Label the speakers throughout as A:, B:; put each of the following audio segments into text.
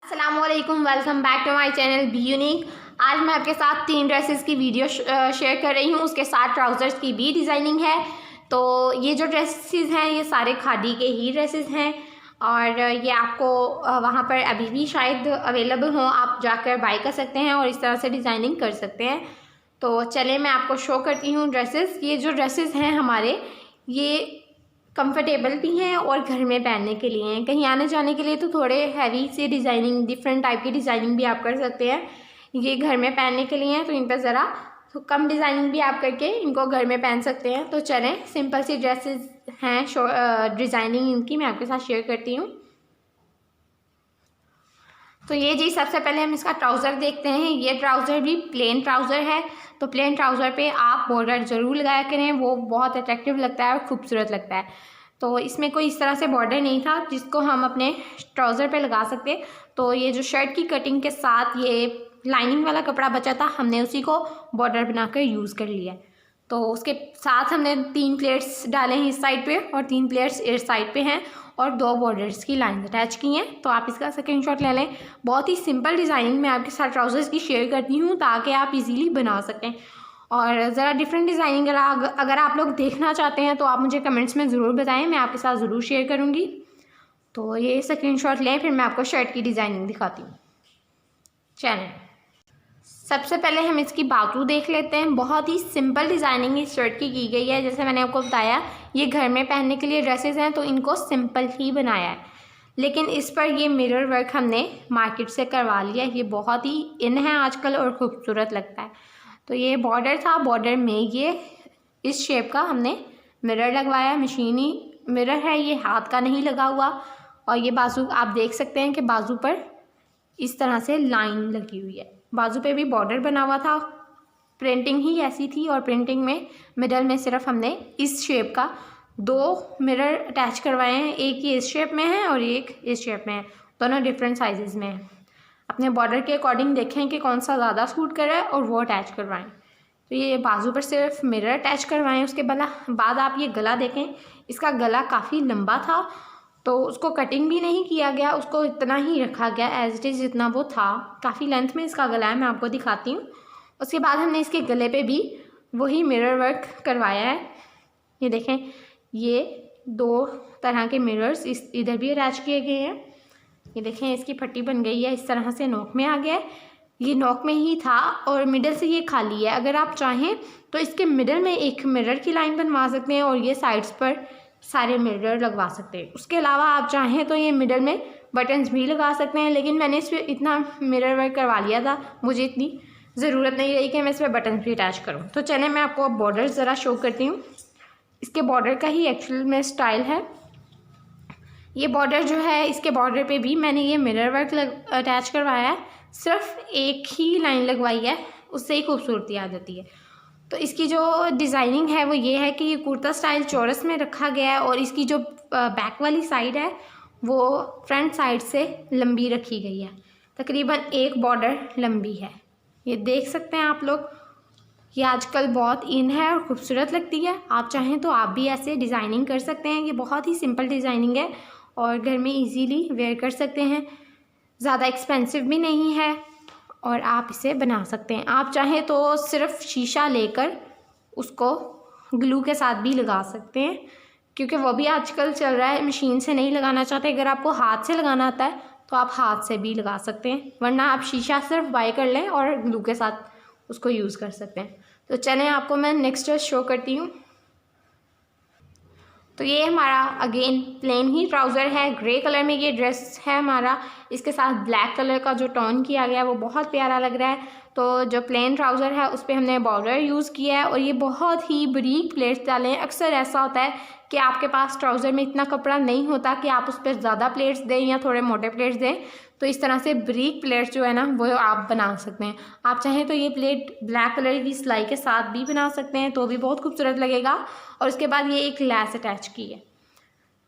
A: अस्सलामुअलैकुम, welcome back to my channel be unique. आज मैं आपके साथ 3 ड्रेसेस की वीडियो शेयर कर रही हूँ। उसके साथ ट्राउज़र्स की भी डिज़ाइनिंग है। तो ये जो ड्रेसेस हैं ये सारे खादी के ही ड्रेसेस हैं और ये आपको वहाँ पर अभी भी शायद अवेलेबल हों, आप जाकर बाय कर सकते हैं और इस तरह से डिज़ाइनिंग कर सकते हैं। तो चले मैं आपको शो करती हूँ ड्रेसेस। ये जो ड्रेसेस हैं हमारे, ये कंफर्टेबल भी हैं और घर में पहनने के लिए हैं। कहीं आने जाने के लिए तो थोड़े हैवी से डिज़ाइनिंग, डिफरेंट टाइप की डिज़ाइनिंग भी आप कर सकते हैं। ये घर में पहनने के लिए हैं तो इन पर ज़रा तो कम डिज़ाइनिंग भी आप करके इनको घर में पहन सकते हैं। तो चलें, सिंपल सी ड्रेसेस हैं, डिज़ाइनिंग इनकी मैं आपके साथ शेयर करती हूँ। तो ये जी, सबसे पहले हम इसका ट्राउज़र देखते हैं। ये ट्राउज़र भी प्लेन ट्राउज़र है। तो प्लेन ट्राउज़र पे आप बॉर्डर ज़रूर लगाया करें, वो बहुत अट्रैक्टिव लगता है और खूबसूरत लगता है। तो इसमें कोई इस तरह से बॉर्डर नहीं था जिसको हम अपने ट्राउज़र पे लगा सकते। तो ये जो शर्ट की कटिंग के साथ ये लाइनिंग वाला कपड़ा बचा था, हमने उसी को बॉर्डर बनाकर यूज़ कर लिया। तो उसके साथ हमने 3 प्लेट्स डाले हैं इस साइड पे और 3 प्लेट्स इस साइड पे हैं और 2 बॉर्डर्स की लाइन अटैच की हैं। तो आप इसका स्क्रीनशॉट ले लें। बहुत ही सिंपल डिज़ाइनिंग मैं आपके साथ ट्राउज़र्स की शेयर करती हूँ ताकि आप इजीली बना सकें। और ज़रा डिफरेंट डिज़ाइनिंग अगर आप लोग देखना चाहते हैं तो आप मुझे कमेंट्स में ज़रूर बताएं, मैं आपके साथ ज़रूर शेयर करूँगी। तो ये स्क्रीनशॉट लें, फिर मैं आपको शर्ट की डिज़ाइनिंग दिखाती हूँ। चलें, सबसे पहले हम इसकी बाजू देख लेते हैं। बहुत ही सिंपल डिज़ाइनिंग इस शर्ट की गई है। जैसे मैंने आपको बताया, ये घर में पहनने के लिए ड्रेसेस हैं तो इनको सिंपल ही बनाया है, लेकिन इस पर ये मिरर वर्क हमने मार्केट से करवा लिया। ये बहुत ही इन है आजकल और खूबसूरत लगता है। तो ये बॉर्डर था, बॉर्डर में ये इस शेप का हमने मिरर लगवाया। मशीनी मिरर है, ये हाथ का नहीं लगा हुआ। और ये बाजू आप देख सकते हैं कि बाजू पर इस तरह से लाइन लगी हुई है। बाजू पे भी बॉर्डर बना हुआ था, प्रिंटिंग ही ऐसी थी और प्रिंटिंग में मिडल में सिर्फ हमने इस शेप का 2 मिरर अटैच करवाए हैं। एक ये इस शेप में है और एक इस शेप में है, दोनों डिफरेंट साइजेस में है। अपने बॉर्डर के अकॉर्डिंग देखें कि कौन सा ज़्यादा सूट कर रहा है और वो अटैच करवाएं। तो ये बाजू पर सिर्फ मिरर अटैच करवाएं। उसके बाद आप ये गला देखें, इसका गला काफ़ी लंबा था तो उसको कटिंग भी नहीं किया गया, उसको इतना ही रखा गया एज इट इज़ जितना वो था। काफ़ी लेंथ में इसका गला है, मैं आपको दिखाती हूँ। उसके बाद हमने इसके गले पे भी वही मिरर वर्क करवाया है। ये देखें, ये 2 तरह के मिरर्स इधर भी अटैच किए गए हैं। ये देखें, इसकी पट्टी बन गई है, इस तरह से नोक में आ गया है। ये नोक में ही था और मिडल से ये खाली है। अगर आप चाहें तो इसके मिडल में एक मिरर की लाइन बनवा सकते हैं और ये साइड्स पर सारे मिरर लगवा सकते हैं। उसके अलावा आप चाहें तो ये मिडल में बटन्स भी लगा सकते हैं, लेकिन मैंने इस पर इतना मिरर वर्क करवा लिया था, मुझे इतनी ज़रूरत नहीं रही कि मैं इस पर बटन्स भी अटैच करूँ। तो चलें, मैं आपको अब बॉर्डर ज़रा शो करती हूँ। इसके बॉर्डर का ही एक्चुअल में स्टाइल है। ये बॉर्डर जो है, इसके बॉर्डर पे भी मैंने ये मिरर वर्क अटैच करवाया है। सिर्फ एक ही लाइन लगवाई है, उससे ही खूबसूरती आ जाती है। तो इसकी जो डिज़ाइनिंग है वो ये है कि ये कुर्ता स्टाइल चौरस में रखा गया है और इसकी जो बैक वाली साइड है वो फ्रंट साइड से लंबी रखी गई है। तकरीबन 1 बॉर्डर लंबी है। ये देख सकते हैं आप लोग, ये आजकल बहुत इन है और ख़ूबसूरत लगती है। आप चाहें तो आप भी ऐसे डिज़ाइनिंग कर सकते हैं। ये बहुत ही सिंपल डिज़ाइनिंग है और घर में इजीली वेयर कर सकते हैं। ज़्यादा एक्सपेंसिव भी नहीं है और आप इसे बना सकते हैं। आप चाहें तो सिर्फ शीशा लेकर उसको ग्लू के साथ भी लगा सकते हैं, क्योंकि वो भी आजकल चल रहा है। मशीन से नहीं लगाना चाहते, अगर आपको हाथ से लगाना आता है तो आप हाथ से भी लगा सकते हैं, वरना आप शीशा सिर्फ बाय कर लें और ग्लू के साथ उसको यूज़ कर सकते हैं। तो चलें, आपको मैं नेक्स्ट ड्रेस शो करती हूँ। तो ये हमारा अगेन प्लेन ही ट्राउज़र है, ग्रे कलर में ये ड्रेस है हमारा। इसके साथ ब्लैक कलर का जो टोन किया गया है वो बहुत प्यारा लग रहा है। तो जो प्लेन ट्राउज़र है उस पर हमने बॉर्डर यूज़ किया है और ये बहुत ही बारीक प्लेट्स डाले हैं। अक्सर ऐसा होता है कि आपके पास ट्राउज़र में इतना कपड़ा नहीं होता कि आप उस पर ज़्यादा प्लेट्स दें या थोड़े मोटे प्लेट्स दें। तो इस तरह से बारीक प्लेट्स जो है ना वो आप बना सकते हैं। आप चाहें तो ये प्लेट ब्लैक कलर की सिलाई के साथ भी बना सकते हैं, तो भी बहुत खूबसूरत लगेगा। और उसके बाद ये एक लैस अटैच की है,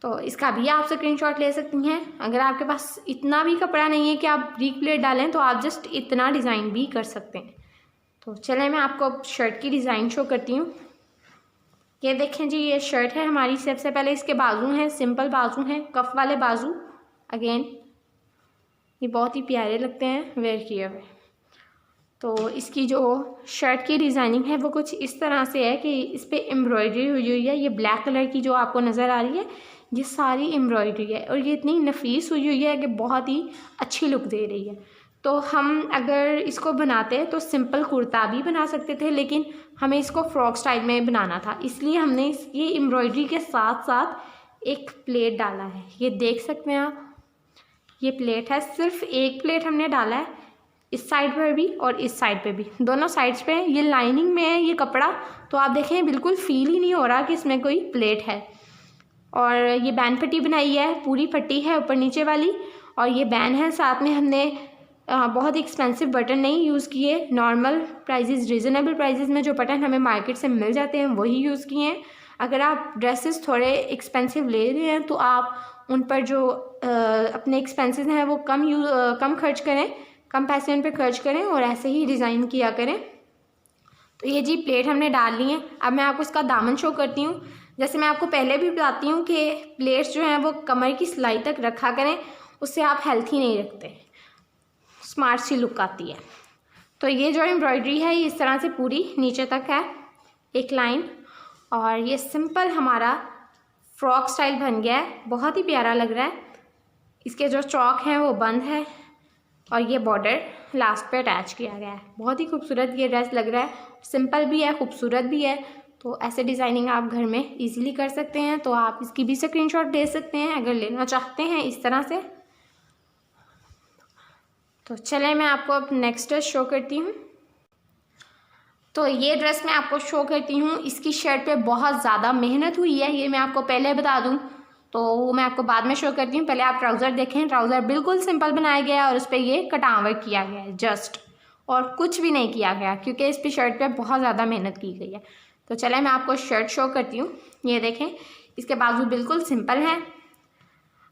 A: तो इसका भी आप स्क्रीनशॉट ले सकती हैं। अगर आपके पास इतना भी कपड़ा नहीं है कि आप बारीक प्लेट डालें तो आप जस्ट इतना डिज़ाइन भी कर सकते हैं। तो चलें, मैं आपको अब शर्ट की डिज़ाइन शो करती हूँ। ये देखें जी, ये शर्ट है हमारी। सबसे पहले इसके बाजू हैं, सिंपल बाजू हैं, कफ वाले बाजू। अगेन ये बहुत ही प्यारे लगते हैं वेयर किए हुए। तो इसकी जो शर्ट की डिज़ाइनिंग है वो कुछ इस तरह से है कि इस पर एम्ब्रॉयडरी हुई हुई है। ये ब्लैक कलर की जो आपको नज़र आ रही है ये सारी एम्ब्रॉयडरी है और ये इतनी नफीस हुई हुई है कि बहुत ही अच्छी लुक दे रही है। तो हम अगर इसको बनाते तो सिंपल कुर्ता भी बना सकते थे, लेकिन हमें इसको फ्रॉक स्टाइल में बनाना था, इसलिए हमने ये एम्ब्रॉयडरी के साथ साथ एक प्लेट डाला है। ये देख सकते हैं आप, ये प्लेट है, सिर्फ एक प्लेट हमने डाला है, इस साइड पर भी और इस साइड पे भी, दोनों साइड्स पे। ये लाइनिंग में है ये कपड़ा, तो आप देखें बिल्कुल फील ही नहीं हो रहा कि इसमें कोई प्लेट है। और ये बैन पट्टी बनाई है, पूरी पट्टी है ऊपर नीचे वाली, और ये बैन है। साथ में हमने बहुत एक्सपेंसिव बटन नहीं यूज़ किए, नॉर्मल प्राइजेज़, रिजनेबल प्राइजेज़ में जो बटन हमें मार्केट से मिल जाते हैं वही यूज़ किए हैं। अगर आप ड्रेसेस थोड़े एक्सपेंसिव ले रहे हैं तो आप उन पर जो अपने एक्सपेंसेस हैं वो कम खर्च करें, कम पैसे उन पर खर्च करें और ऐसे ही डिज़ाइन किया करें। तो ये जी प्लेट हमने डाल ली है। अब मैं आपको इसका दामन शो करती हूँ। जैसे मैं आपको पहले भी बताती हूँ कि प्लेट्स जो हैं वो कमर की सिलाई तक रखा करें, उससे आप हेल्थी नहीं रखते, स्मार्ट सी लुक आती है। तो ये जो एम्ब्रॉयडरी है ये इस तरह से पूरी नीचे तक है, एक लाइन, और ये सिंपल हमारा फ्रॉक स्टाइल बन गया है, बहुत ही प्यारा लग रहा है। इसके जो चौक हैं वो बंद है और ये बॉर्डर लास्ट पे अटैच किया गया है। बहुत ही खूबसूरत ये ड्रेस लग रहा है, सिंपल भी है, खूबसूरत भी है। तो ऐसे डिज़ाइनिंग आप घर में इजीली कर सकते हैं। तो आप इसकी भी स्क्रीनशॉट ले सकते हैं अगर लेना चाहते हैं इस तरह से। तो चलें मैं आपको अब नेक्स्ट ड्रेस शो करती हूँ। तो ये ड्रेस मैं आपको शो करती हूँ। इसकी शर्ट पे बहुत ज़्यादा मेहनत हुई है, ये मैं आपको पहले बता दूँ, तो वो मैं आपको बाद में शो करती हूँ। पहले आप ट्राउज़र देखें, ट्राउज़र बिल्कुल सिंपल बनाया गया है और उस पर ये कटान वर्क किया गया है जस्ट, और कुछ भी नहीं किया गया क्योंकि इस पर शर्ट पे बहुत ज़्यादा मेहनत की गई है। तो चलें मैं आपको शर्ट शो करती हूँ। ये देखें, इसके बाजू बिल्कुल सिंपल हैं,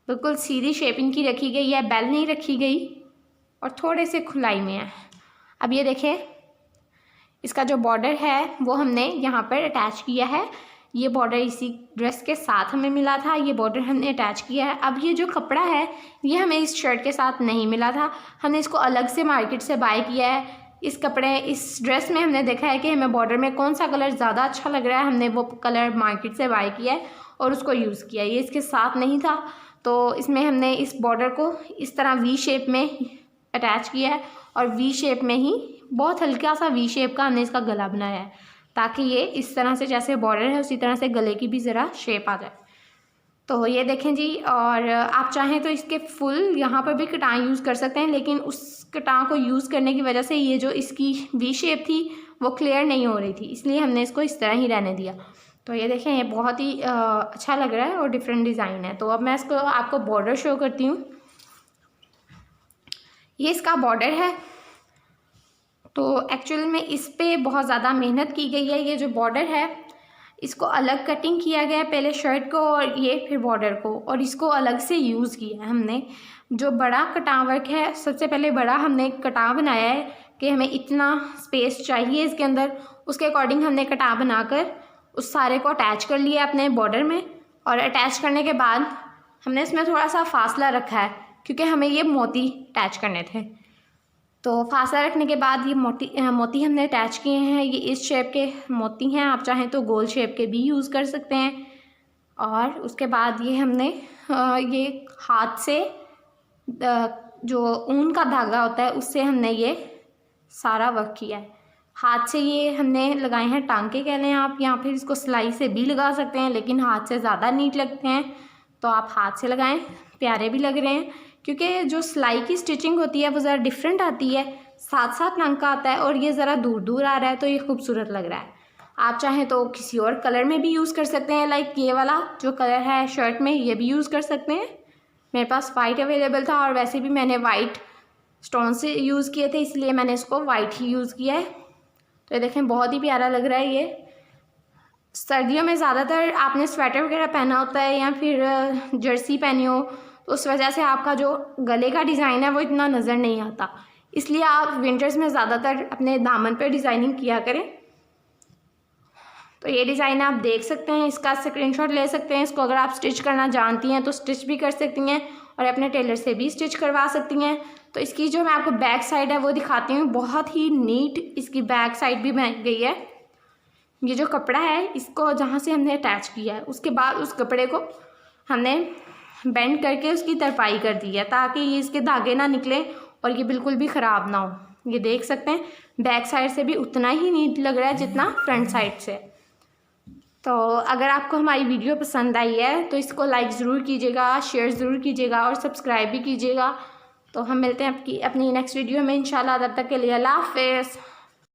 A: बिल्कुल सीधी शेपिंग की रखी गई है, बेल नहीं रखी गई और थोड़े से खुलाई में है। अब ये देखें, इसका जो बॉर्डर है वो हमने यहाँ पर अटैच किया है। ये बॉर्डर इसी ड्रेस के साथ हमें मिला था, ये बॉर्डर हमने अटैच किया है। अब ये जो कपड़ा है ये हमें इस शर्ट के साथ नहीं मिला था, हमने इसको अलग से मार्केट से बाय किया है। इस ड्रेस में हमने देखा है कि हमें बॉर्डर में कौन सा कलर ज़्यादा अच्छा लग रहा है, हमने वो कलर मार्केट से बाय किया है और उसको यूज़ किया है। ये इसके साथ नहीं था, तो इसमें हमने इस बॉर्डर को इस तरह वी शेप में अटैच किया है और वी शेप में ही, बहुत हल्का सा वी शेप का हमने इसका गला बनाया है, ताकि ये इस तरह से जैसे बॉर्डर है उसी तरह से गले की भी ज़रा शेप आ जाए। तो ये देखें जी, और आप चाहें तो इसके फुल यहाँ पर भी कटान यूज़ कर सकते हैं, लेकिन उस कटान को यूज़ करने की वजह से ये जो इसकी वी शेप थी वो क्लियर नहीं हो रही थी, इसलिए हमने इसको इस तरह ही रहने दिया। तो ये देखें, ये बहुत ही अच्छा लग रहा है और डिफरेंट डिज़ाइन है। तो अब मैं इसको आपको बॉर्डर शो करती हूँ। ये इसका बॉर्डर है। तो एक्चुअल में इस पे बहुत ज़्यादा मेहनत की गई है। ये जो बॉर्डर है इसको अलग कटिंग किया गया है, पहले शर्ट को और ये फिर बॉर्डर को, और इसको अलग से यूज़ किया है हमने। जो बड़ा कटाव वर्क है, सबसे पहले बड़ा हमने कटाव बनाया है कि हमें इतना स्पेस चाहिए इसके अंदर, उसके अकॉर्डिंग हमने कटाव बनाकर उस सारे को अटैच कर लिया अपने बॉर्डर में। और अटैच करने के बाद हमने इसमें थोड़ा सा फासला रखा है क्योंकि हमें ये मोती अटैच करने थे। तो फासला रखने के बाद ये मोती हमने अटैच किए हैं। ये इस शेप के मोती हैं, आप चाहें तो गोल शेप के भी यूज़ कर सकते हैं। और उसके बाद ये हमने ये हाथ से जो ऊन का धागा होता है उससे हमने ये सारा वर्क किया है। हाथ से ये हमने लगाए हैं टांके कह लें आप, या फिर इसको सिलाई से भी लगा सकते हैं, लेकिन हाथ से ज़्यादा नीट लगते हैं तो आप हाथ से लगाएं, प्यारे भी लग रहे हैं। क्योंकि जो सिलाई की स्टिचिंग होती है वो ज़रा डिफरेंट आती है, साथ साथ रंग का आता है और ये ज़रा दूर दूर आ रहा है तो ये खूबसूरत लग रहा है। आप चाहें तो किसी और कलर में भी यूज़ कर सकते हैं, लाइक ये वाला जो कलर है शर्ट में ये भी यूज़ कर सकते हैं। मेरे पास वाइट अवेलेबल था और वैसे भी मैंने वाइट स्टोन से यूज़ किए थे, इसलिए मैंने इसको वाइट ही यूज़ किया है। तो ये देखें, बहुत ही प्यारा लग रहा है। ये सर्दियों में ज़्यादातर आपने स्वेटर वगैरह पहना होता है या फिर जर्सी पहनी हो, तो उस वजह से आपका जो गले का डिज़ाइन है वो इतना नज़र नहीं आता, इसलिए आप विंटर्स में ज़्यादातर अपने दामन पर डिज़ाइनिंग किया करें। तो ये डिज़ाइन आप देख सकते हैं, इसका स्क्रीनशॉट ले सकते हैं। इसको अगर आप स्टिच करना जानती हैं तो स्टिच भी कर सकती हैं और अपने टेलर से भी स्टिच करवा सकती हैं। तो इसकी जो मैं आपको बैक साइड है वो दिखाती हूँ, बहुत ही नीट इसकी बैक साइड भी बन गई है। ये जो कपड़ा है इसको जहाँ से हमने अटैच किया है उसके बाद उस कपड़े को हमने बेंड करके उसकी तरपाई कर दी है ताकि ये इसके धागे ना निकलें और ये बिल्कुल भी ख़राब ना हो। ये देख सकते हैं बैक साइड से भी उतना ही नीट लग रहा है जितना फ्रंट साइड से। तो अगर आपको हमारी वीडियो पसंद आई है तो इसको लाइक ज़रूर कीजिएगा, शेयर ज़रूर कीजिएगा और सब्सक्राइब भी कीजिएगा। तो हम मिलते हैं अपनी नेक्स्ट वीडियो में इंशाल्लाह। तब तक के लिए अल्लाह हाफ़िज़।